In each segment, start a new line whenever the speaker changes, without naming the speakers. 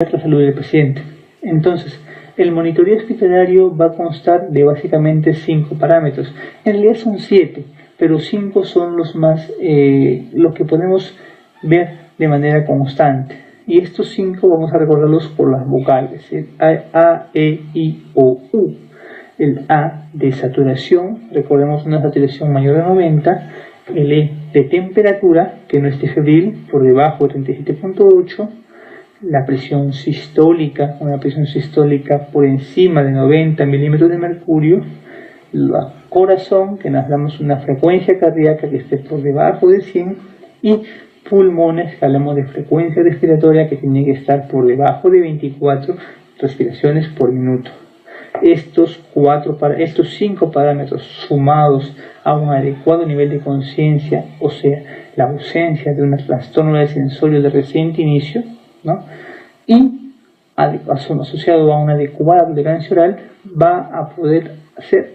la salud del paciente. Entonces, el monitoreo hospitalario va a constar de básicamente 5 parámetros. En realidad son 7, pero 5 son los más, lo que podemos ver de manera constante. Y estos 5 vamos a recordarlos por las vocales: el A, E, I, O, U. El A de saturación, recordemos una saturación mayor de 90. El E de temperatura, que no esté febril, por debajo de 37.8. La presión sistólica, una presión sistólica por encima de 90 milímetros de mercurio. El corazón, que nos damos una frecuencia cardíaca que esté por debajo de 100. Y pulmones, que hablamos de frecuencia respiratoria, que tiene que estar por debajo de 24 respiraciones por minuto. Estos 5 parámetros sumados a un adecuado nivel de conciencia, o sea, la ausencia de un trastorno del sensorio de reciente inicio, ¿no? Y asociado a una adecuada tolerancia oral, va a poder hacer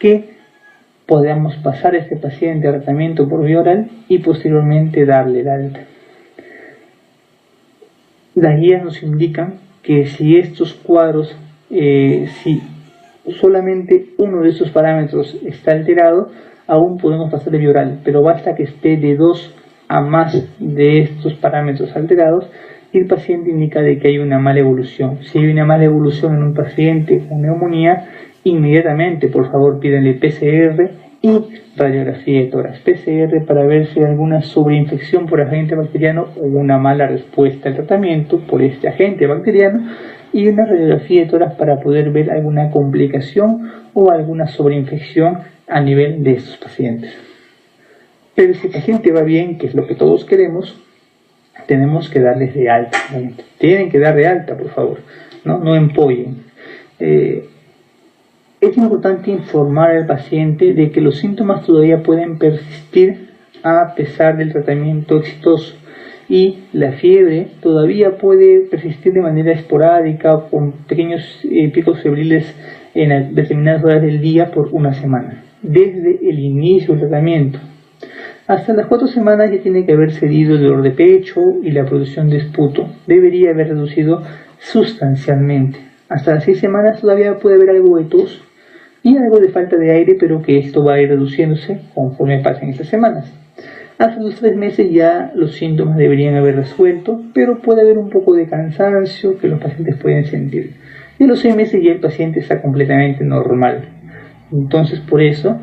que podamos pasar a este paciente a tratamiento por vía oral y posteriormente darle el alta. Las guías nos indican que si estos cuadros, si solamente uno de estos parámetros está alterado, aún podemos pasar de vía oral, pero basta que esté de 2 a más de estos parámetros alterados y el paciente indica de que hay una mala evolución. Si hay una mala evolución en un paciente con neumonía, inmediatamente por favor pídanle PCR y radiografía de tórax. PCR para ver si hay alguna sobreinfección por agente bacteriano o una mala respuesta al tratamiento por este agente bacteriano, y una radiografía de tórax para poder ver alguna complicación o alguna sobreinfección a nivel de estos pacientes. Pero si el paciente va bien, que es lo que todos queremos, tenemos que darles de alta. Tienen que dar de alta, por favor, no empollen. Es importante informar al paciente de que los síntomas todavía pueden persistir a pesar del tratamiento exitoso, y la fiebre todavía puede persistir de manera esporádica con pequeños picos febriles en determinadas horas del día por una semana, desde el inicio del tratamiento. Hasta las 4 semanas ya tiene que haber cedido el dolor de pecho y la producción de esputo debería haber reducido sustancialmente. Hasta las 6 semanas todavía puede haber algo de tos y algo de falta de aire, pero que esto va a ir reduciéndose conforme pasen estas semanas. Hasta los 3 meses ya los síntomas deberían haber resuelto, pero puede haber un poco de cansancio que los pacientes pueden sentir. Y a los 6 meses ya el paciente está completamente normal. Entonces, por eso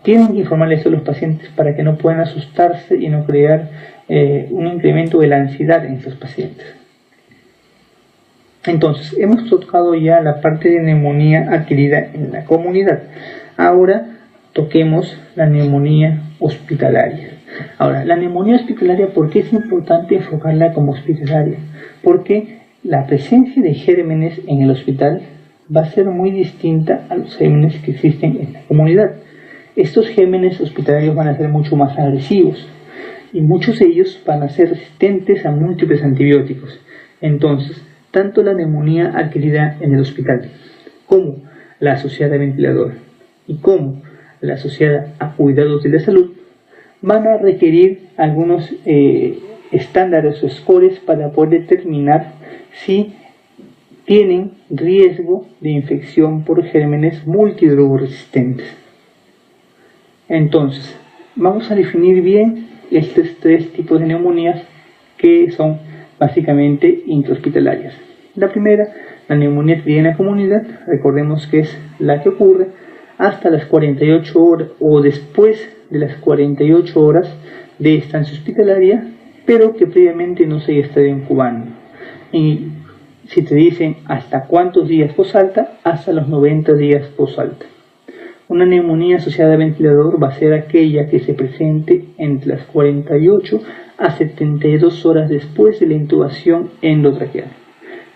tienen que informar esto a los pacientes para que no puedan asustarse y no crear un incremento de la ansiedad en estos pacientes. Entonces, hemos tocado ya la parte de neumonía adquirida en la comunidad. Ahora toquemos la neumonía hospitalaria. Ahora, la neumonía hospitalaria, ¿por qué es importante enfocarla como hospitalaria? Porque la presencia de gérmenes en el hospital va a ser muy distinta a los gérmenes que existen en la comunidad. Estos gérmenes hospitalarios van a ser mucho más agresivos y muchos de ellos van a ser resistentes a múltiples antibióticos. Entonces, tanto la neumonía adquirida en el hospital como la asociada a ventilador y como la asociada a cuidados de la salud van a requerir algunos estándares o scores para poder determinar si tienen riesgo de infección por gérmenes multidrogoresistentes. Entonces, vamos a definir bien estos 3 tipos de neumonías que son básicamente intrahospitalarias. La primera, la neumonía adquirida en la comunidad, recordemos que es la que ocurre hasta las 48 horas o después de las 48 horas de estancia hospitalaria, pero que previamente no se haya estado incubando. Y si te dicen hasta cuántos días posalta, hasta los 90 días posalta. Una neumonía asociada a ventilador va a ser aquella que se presente entre las 48 a 72 horas después de la intubación endotraqueal.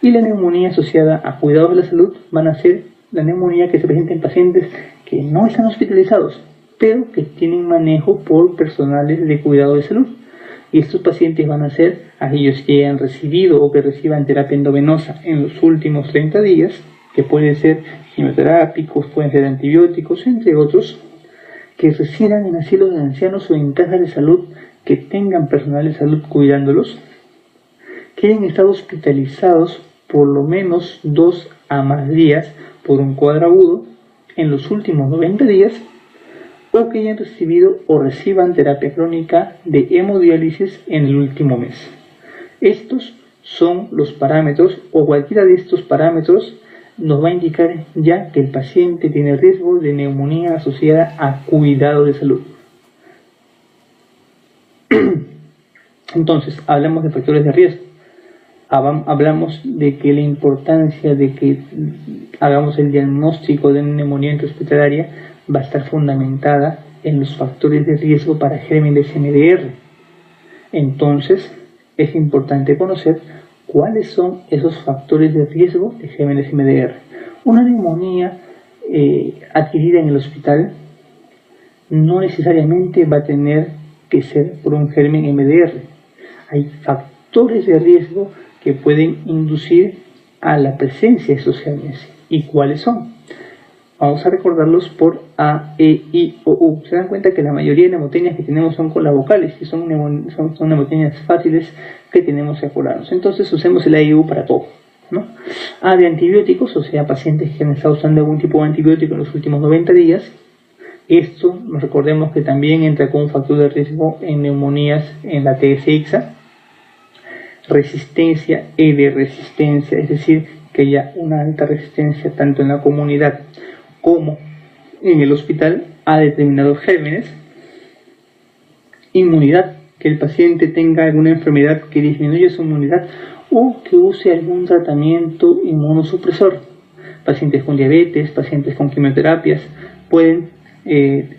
Y la neumonía asociada a cuidados de la salud van a ser la neumonía que se presenta en pacientes que no están hospitalizados, pero que tienen manejo por personales de cuidado de salud. Y estos pacientes van a ser aquellos que hayan recibido o que reciban terapia endovenosa en los últimos 30 días, que pueden ser quimioterápicos, pueden ser antibióticos, entre otros, que residan en asilos de ancianos o en casas de salud que tengan personal de salud cuidándolos, que que hayan estado hospitalizados por lo menos 2 a más días por un cuadro agudo en los últimos 90 días, o que hayan recibido o reciban terapia crónica de hemodiálisis en el último mes. Estos son los parámetros, o cualquiera de estos parámetros nos va a indicar ya que el paciente tiene riesgo de neumonía asociada a cuidado de salud. Entonces, hablamos de factores de riesgo. Hablamos de que la importancia de que hagamos el diagnóstico de una neumonía intrahospitalaria va a estar fundamentada en los factores de riesgo para gérmenes MDR. Entonces, es importante conocer cuáles son esos factores de riesgo de gérmenes MDR. Una neumonía adquirida en el hospital no necesariamente va a tener que ser por un germen MDR. Hay factores de riesgo que pueden inducir a la presencia de esos gérmenes. ¿Y cuáles son? Vamos a recordarlos por A, E, I o U. Se dan cuenta que la mayoría de neumotenias que tenemos son con las vocales y son neumotenias fáciles que tenemos que acordarnos. Entonces usemos el A y U para todo, ¿no? A de antibióticos, o sea, pacientes que han estado usando algún tipo de antibiótico en los últimos 90 días. Esto, recordemos que también entra como un factor de riesgo en neumonías en la TS-ICSA. Resistencia, E de resistencia, es decir, que haya una alta resistencia tanto en la comunidad como en el hospital a determinados gérmenes. Inmunidad, que el paciente tenga alguna enfermedad que disminuya su inmunidad o que use algún tratamiento inmunosupresor. Pacientes con diabetes, pacientes con quimioterapias,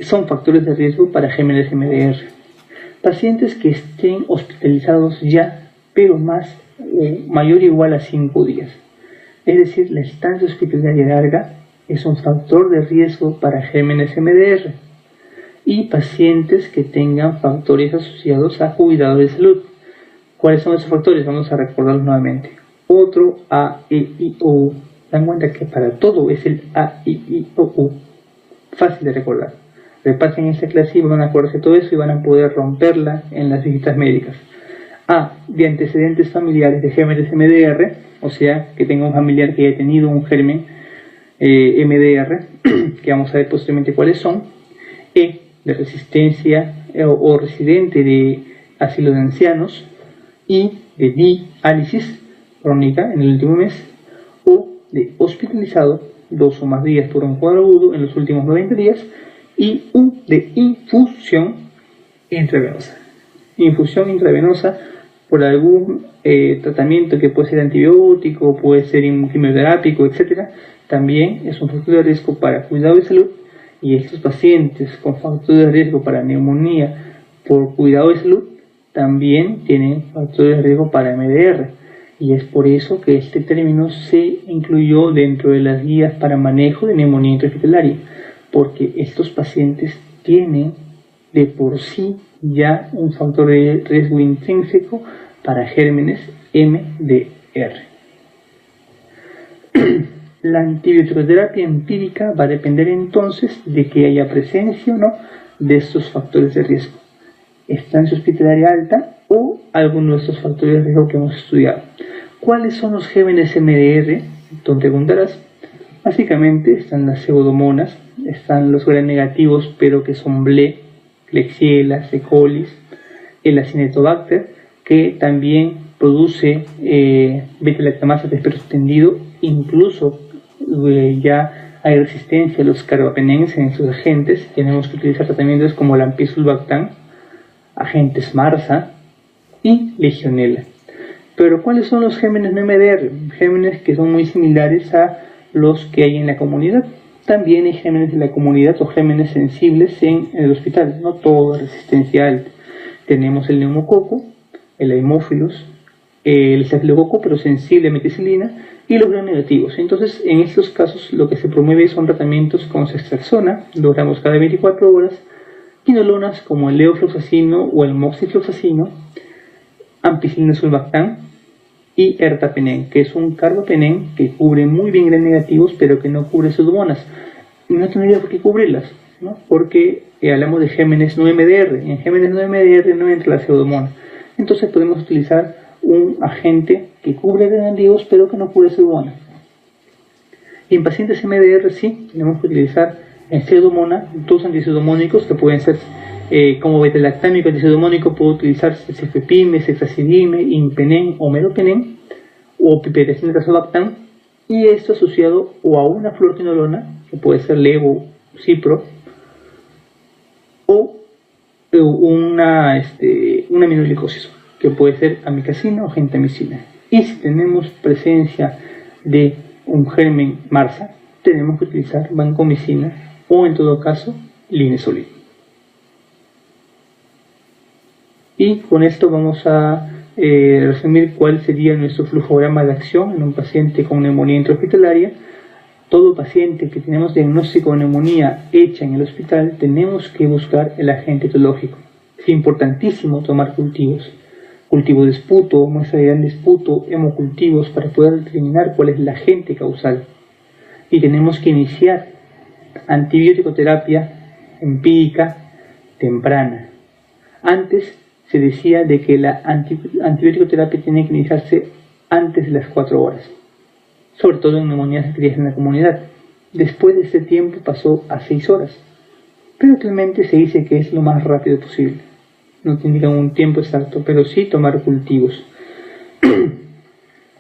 son factores de riesgo para gérmenes MDR. Pacientes que estén hospitalizados ya, pero mayor o igual a 5 días. Es decir, la estancia hospitalaria larga es un factor de riesgo para gérmenes MDR. Y pacientes que tengan factores asociados a cuidado de salud. ¿Cuáles son esos factores? Vamos a recordarlos nuevamente. Otro A, E, I, O, U. Dan cuenta que para todo es el A, I, I, O, U. Fácil de recordar. Repasen esta clase y van a acordarse todo eso y van a poder romperla en las visitas médicas. A, de antecedentes familiares de gérmenes MDR, o sea, que tenga un familiar que haya tenido un germen MDR, que vamos a ver posteriormente cuáles son. E, de resistencia o residente de asilo de ancianos. Y, de diálisis crónica en el último mes. O, de hospitalizado 2 o más días por un cuadro agudo en los últimos 90 días. Y U, de infusión intravenosa. Infusión intravenosa por algún tratamiento que puede ser antibiótico, puede ser quimioterápico, etc. También es un factor de riesgo para cuidado de salud, y estos pacientes con factores de riesgo para neumonía por cuidado de salud también tienen factores de riesgo para MDR, y es por eso que este término se incluyó dentro de las guías para manejo de neumonía intrahospitalaria, porque estos pacientes tienen de por sí ya un factor de riesgo intrínseco para gérmenes MDR. La antibioterapia empírica va a depender entonces de que haya presencia o no de estos factores de riesgo, estancia hospitalaria alta o alguno de estos factores de riesgo que hemos estudiado. ¿Cuáles son los gérmenes MDR? Tú te preguntarás. Básicamente están las pseudomonas, están los gram negativos pero que son BLE, Klebsiella, E. coli, el Acinetobacter, que también produce beta-lactamasa de espesor extendido. Incluso ya hay resistencia a los carbapenens en sus agentes. Tenemos que utilizar tratamientos como la ampicillin, agentes MARSA y Legionella. Pero ¿cuáles son los gérmenes no MDR? Gérmenes que son muy similares a los que hay en la comunidad. También hay gérmenes de la comunidad o gérmenes sensibles en el hospital, no toda resistencia alta. Tenemos el neumococo, el Haemophilus, el estafilococo, pero sensible a meticilina, y los gram negativos. Entonces, en estos casos, lo que se promueve son tratamientos con ceftriaxona, 2 gramos cada 24 horas, quinolonas como el levofloxacino o el moxifloxacino, ampicilina sulbactam y ertapenem, que es un carbapenem que cubre muy bien gram negativos, pero que no cubre pseudomonas. No tendría por qué cubrirlas, ¿no? Porque hablamos de gérmenes no MDR. En gérmenes no MDR no entra la pseudomona. Entonces podemos utilizar un agente que cubre negativos pero que no cubre Pseudomonas. Y en pacientes MDR sí tenemos que utilizar en Pseudomonas dos antipseudomónicos que pueden ser como beta-lactámico antipseudomónico. Puede utilizarse cefepime, ceftazidime, impenem o meropenem o piperazina tazobactam, y esto asociado o a una fluoroquinolona que puede ser levo, cipro, o una aminoglicosis que puede ser amikacina o gentamicina. Y si tenemos presencia de un germen MARSA, tenemos que utilizar vancomicina o en todo caso linezolid. Y con esto vamos a resumir cuál sería nuestro flujograma de acción en un paciente con neumonía intrahospitalaria. Todo paciente que tenemos diagnóstico de neumonía hecha en el hospital, tenemos que buscar el agente etiológico. Es importantísimo tomar cultivos. Cultivo de esputo, muestra de gran esputo, hemocultivos, para poder determinar cuál es el agente causal. Y tenemos que iniciar antibiótico-terapia empírica temprana. Antes se decía de que la antibiótico-terapia tiene que iniciarse antes de las 4 horas, sobre todo en neumonías adquiridas en la comunidad. Después de ese tiempo pasó a 6 horas, pero actualmente se dice que es lo más rápido posible. No tiene un tiempo exacto, pero sí tomar cultivos.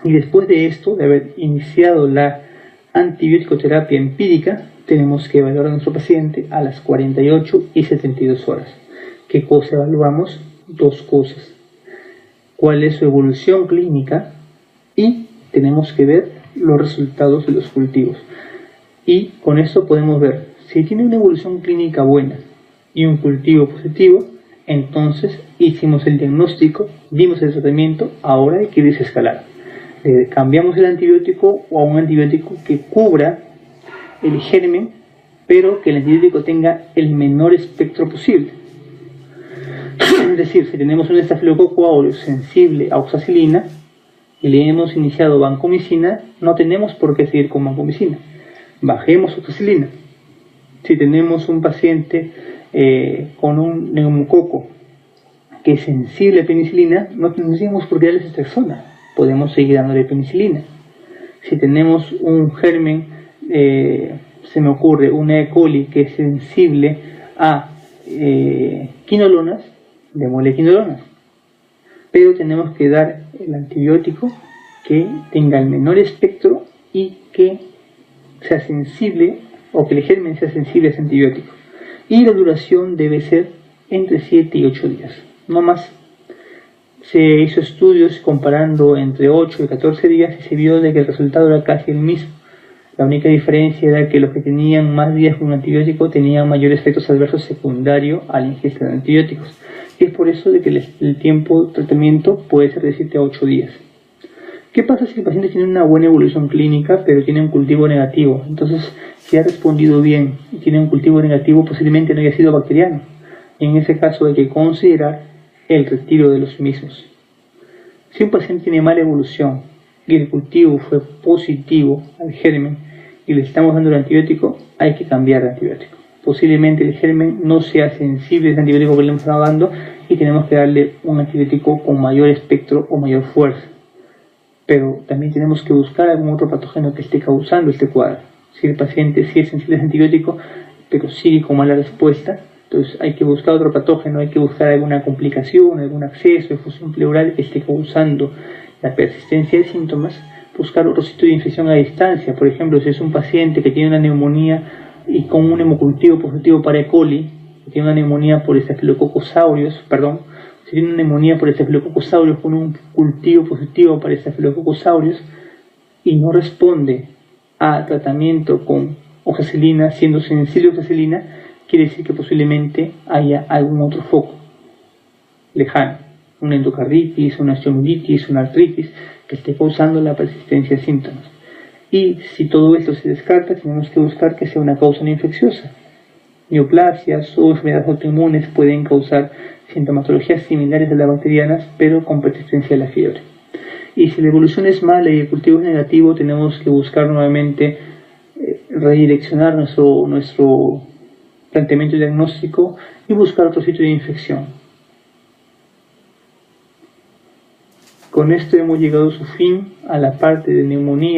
Y después de esto, de haber iniciado la antibiótico-terapia empírica, tenemos que evaluar a nuestro paciente a las 48 y 72 horas. ¿Qué cosa evaluamos? Dos cosas. ¿Cuál es su evolución clínica? Y tenemos que ver los resultados de los cultivos. Y con esto podemos ver si tiene una evolución clínica buena y un cultivo positivo. Entonces hicimos el diagnóstico, dimos el tratamiento, ahora hay que desescalar. Cambiamos el antibiótico o a un antibiótico que cubra el germen, pero que el antibiótico tenga el menor espectro posible. Es decir, si tenemos un estafilococo aureus sensible a oxacilina y le hemos iniciado vancomicina, no tenemos por qué seguir con vancomicina. Bajemos oxacilina. Si tenemos un paciente con un neumococo que es sensible a penicilina, no tendríamos por qué darle ceftriaxona, podemos seguir dándole penicilina. Si tenemos un germen, se me ocurre una E. coli que es sensible a quinolonas, démosle quinolonas, pero tenemos que dar el antibiótico que tenga el menor espectro y que sea sensible, o que el germen sea sensible a ese antibiótico. Y la duración debe ser entre 7 y 8 días, no más. Se hizo estudios comparando entre 8 y 14 días y se vio de que el resultado era casi el mismo. La única diferencia era que los que tenían más días con un antibiótico tenían mayores efectos adversos secundarios a la ingesta de antibióticos. Y es por eso de que el tiempo de tratamiento puede ser de 7 a 8 días. ¿Qué pasa si el paciente tiene una buena evolución clínica pero tiene un cultivo negativo? Entonces, si ha respondido bien y tiene un cultivo negativo, posiblemente no haya sido bacteriano. Y en ese caso hay que considerar el retiro de los mismos. Si un paciente tiene mala evolución y el cultivo fue positivo al germen y le estamos dando el antibiótico, hay que cambiar de antibiótico. Posiblemente el germen no sea sensible a ese antibiótico que le estamos dando y tenemos que darle un antibiótico con mayor espectro o mayor fuerza. Pero también tenemos que buscar algún otro patógeno que esté causando este cuadro. Si el paciente sí es sensible a ese antibiótico, pero sigue con mala respuesta, entonces hay que buscar otro patógeno, hay que buscar alguna complicación, algún acceso, efusión pleural que esté causando la persistencia de síntomas, buscar otro sitio de infección a distancia. Por ejemplo, si es un paciente que tiene una neumonía y con un hemocultivo positivo para E. coli, que tiene una neumonía por Staphylococcus aureus, si tiene una neumonía por Staphylococcus aureus con un cultivo positivo para Staphylococcus aureus y no responde a tratamiento con oxacilina, siendo sensible a oxacilina, quiere decir que posiblemente haya algún otro foco lejano, una endocarditis, una osteomielitis, una artritis que esté causando la persistencia de síntomas. Y si todo esto se descarta, tenemos que buscar que sea una causa no infecciosa. Neoplasias o enfermedades autoinmunes pueden causar sintomatologías similares a las bacterianas, pero con persistencia de la fiebre. Y si la evolución es mala y el cultivo es negativo, tenemos que buscar nuevamente redireccionar nuestro planteamiento diagnóstico y buscar otro sitio de infección. Con esto hemos llegado a su fin, a la parte de neumonía.